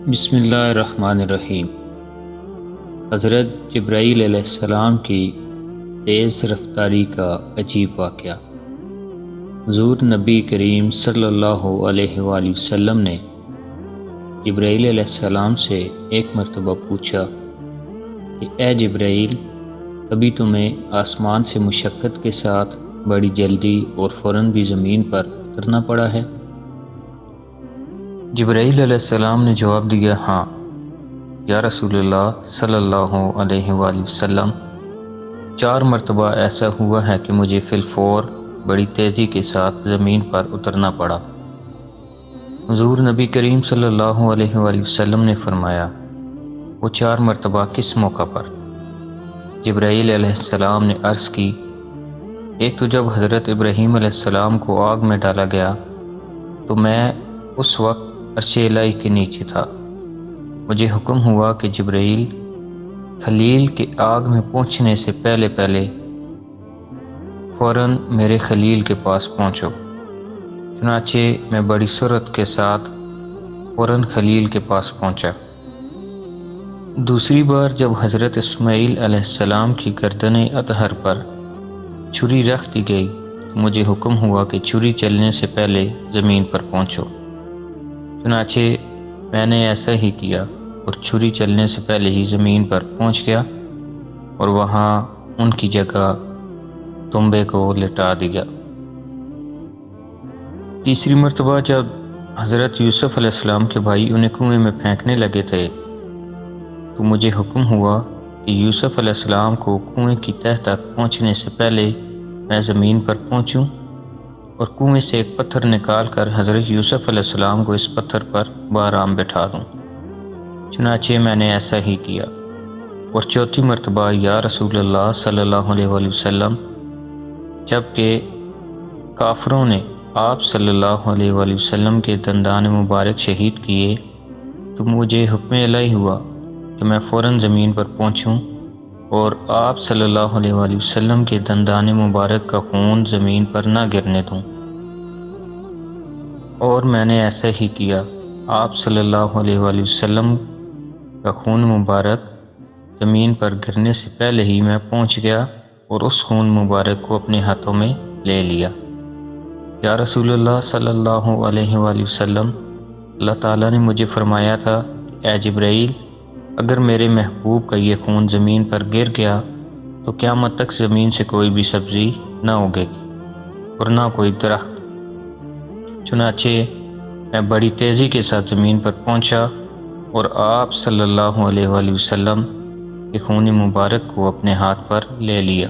بسم اللہ الرحمن الرحیم۔ حضرت جبرائیل علیہ السلام کی تیز رفتاری کا عجیب واقعہ۔ حضور نبی کریم صلی اللہ علیہ وآلہ وسلم نے جبرائیل علیہ السلام سے ایک مرتبہ پوچھا کہ اے جبرائیل، کبھی تمہیں آسمان سے مشقت کے ساتھ بڑی جلدی اور فوراً بھی زمین پر اترنا پڑا ہے؟ جبرائیل علیہ السلام نے جواب دیا، ہاں یا رسول اللہ صلی اللہ علیہ وآلہ وسلم، 4 مرتبہ ایسا ہوا ہے کہ مجھے فی الفور بڑی تیزی کے ساتھ زمین پر اترنا پڑا۔ حضور نبی کریم صلی اللہ علیہ وآلہ وسلم نے فرمایا، وہ 4 مرتبہ کس موقع پر؟ جبرائیل علیہ السلام نے عرض کی، ایک تو جب حضرت ابراہیم علیہ السلام کو آگ میں ڈالا گیا تو میں اس وقت عرش الہی کے نیچے تھا۔ مجھے حکم ہوا کہ جبرائیل، خلیل کے آگ میں پہنچنے سے پہلے فوراً میرے خلیل کے پاس پہنچو۔ چنانچہ میں بڑی سرعت کے ساتھ فوراً خلیل کے پاس پہنچا۔ دوسری بار جب حضرت اسماعیل علیہ السلام کی گردن اطہر پر چھری رکھ دی گئی تو مجھے حکم ہوا کہ چھری چلنے سے پہلے زمین پر پہنچو۔ چنانچہ میں نے ایسا ہی کیا اور چھری چلنے سے پہلے ہی زمین پر پہنچ گیا اور وہاں ان کی جگہ تنبے کو لٹا دیا۔ تیسری مرتبہ جب حضرت یوسف علیہ السلام کے بھائی انہیں کنویں میں پھینکنے لگے تھے تو مجھے حکم ہوا کہ یوسف علیہ السلام کو کنویں کی تہہ تک پہنچنے سے پہلے میں زمین پر پہنچوں اور کنویں سے ایک پتھر نکال کر حضرت یوسف علیہ السلام کو اس پتھر پر بآرام بٹھا دوں۔ چنانچہ میں نے ایسا ہی کیا۔ اور چوتھی مرتبہ یا رسول اللہ صلی اللہ علیہ وآلہ وسلم، جبکہ کافروں نے آپ صلی اللہ علیہ وآلہ وسلم کے دندان مبارک شہید کیے تو مجھے حکم الہی ہوا کہ میں فوراً زمین پر پہنچوں اور آپ صلی اللہ علیہ وآلہ وسلم کے دندان مبارک کا خون زمین پر نہ گرنے دوں، اور میں نے ایسا ہی کیا۔ آپ صلی اللہ علیہ وآلہ وسلم کا خون مبارک زمین پر گرنے سے پہلے ہی میں پہنچ گیا اور اس خون مبارک کو اپنے ہاتھوں میں لے لیا۔ یا رسول اللہ صلی اللہ علیہ وآلہ وسلم، اللہ تعالیٰ نے مجھے فرمایا تھا کہ اے جبرائیل، اگر میرے محبوب کا یہ خون زمین پر گر گیا تو قیامت تک زمین سے کوئی بھی سبزی نہ اگے گی اور نہ کوئی درخت۔ چنانچہ میں بڑی تیزی کے ساتھ زمین پر پہنچا اور آپ صلی اللہ علیہ وآلہ وسلم کے خون مبارک کو اپنے ہاتھ پر لے لیا۔